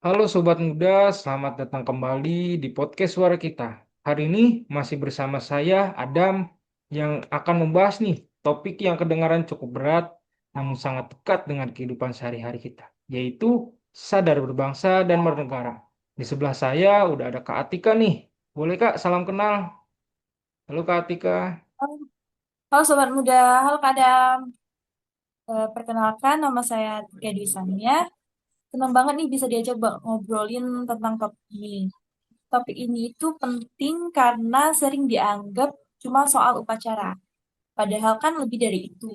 Halo Sobat Muda, selamat datang kembali di podcast Suara Kita. Hari ini masih bersama saya, Adam, yang akan membahas nih topik yang kedengaran cukup berat, namun sangat dekat dengan kehidupan sehari-hari kita, yaitu sadar berbangsa dan bernegara. Di sebelah saya udah ada Kak Atika nih. Boleh Kak, salam kenal. Halo Kak Atika. Halo Sobat Muda, halo Kak Adam. Perkenalkan nama saya Tika Dwi Sania. Senang banget nih bisa diajak ngobrolin tentang topik ini. Topik ini itu penting karena sering dianggap cuma soal upacara. Padahal kan lebih dari itu.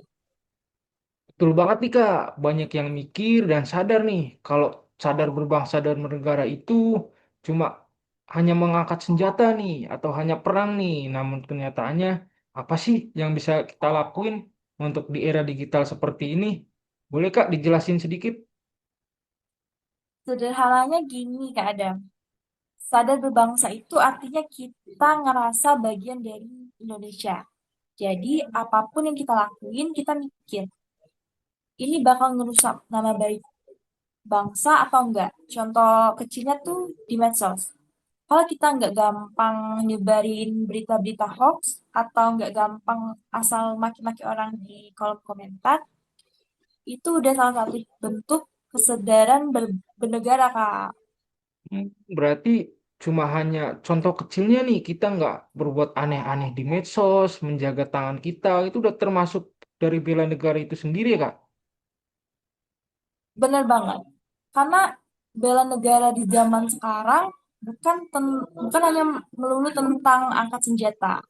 Betul banget nih Kak, banyak yang mikir dan sadar nih kalau sadar berbangsa dan bernegara itu cuma hanya mengangkat senjata nih atau hanya perang nih. Namun kenyataannya apa sih yang bisa kita lakuin untuk di era digital seperti ini? Boleh Kak dijelasin sedikit? Sederhananya gini Kak Adam. Sadar berbangsa itu artinya kita ngerasa bagian dari Indonesia. Jadi apapun yang kita lakuin, kita mikir, ini bakal ngerusak nama baik bangsa atau enggak. Contoh kecilnya tuh di medsos. Kalau kita nggak gampang nyebarin berita-berita hoax atau nggak gampang asal maki-maki orang di kolom komentar, itu udah salah satu bentuk kesadaran bernegara, Kak. Berarti cuma hanya contoh kecilnya nih, kita nggak berbuat aneh-aneh di medsos, menjaga tangan kita, itu udah termasuk dari bela negara itu sendiri ya Kak? Bener banget. Karena bela negara di zaman sekarang bukan hanya melulu tentang angkat senjata.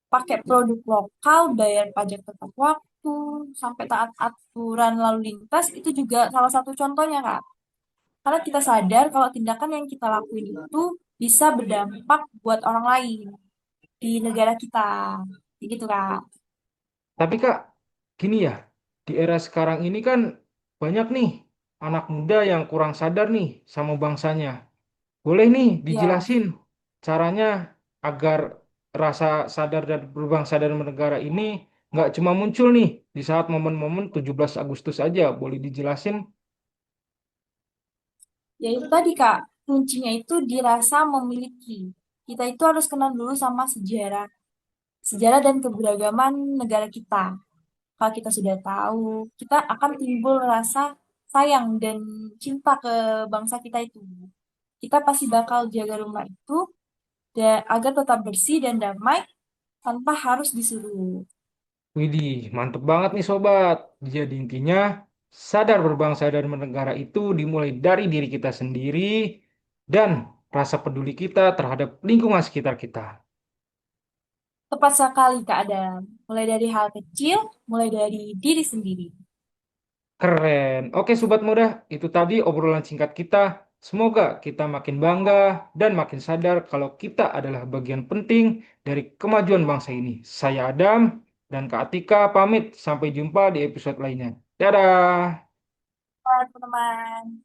Pakai produk lokal, bayar pajak tepat waktu, sampai taat aturan lalu lintas, itu juga salah satu contohnya, Kak. Karena kita sadar kalau tindakan yang kita lakuin itu bisa berdampak buat orang lain di negara kita. Gitu, Kak. Tapi Kak, gini ya, di era sekarang ini kan banyak nih anak muda yang kurang sadar nih sama bangsanya. Boleh nih Ya, dijelasin caranya agar rasa sadar dan berbangsa dan bernegara ini nggak cuma muncul nih di saat momen-momen 17 Agustus aja. Boleh dijelasin? ya itu tadi, Kak. Kuncinya itu dirasa memiliki. Kita itu harus kenal dulu sama sejarah dan keberagaman negara kita. Kalau kita sudah tahu, kita akan timbul rasa sayang dan cinta ke bangsa kita itu. Kita pasti bakal jaga rumah itu agar tetap bersih dan damai tanpa harus disuruh. Widih, mantep banget nih sobat. Jadi intinya sadar berbangsa dan bernegara itu dimulai dari diri kita sendiri dan rasa peduli kita terhadap lingkungan sekitar kita. Tepat sekali, Kak Adam. Mulai dari hal kecil, mulai dari diri sendiri. Keren. Oke sobat muda, itu tadi obrolan singkat kita. Semoga kita makin bangga dan makin sadar kalau kita adalah bagian penting dari kemajuan bangsa ini. Saya Adam dan Kak Atika pamit. Sampai jumpa di episode lainnya. Dadah. Bye, teman-teman.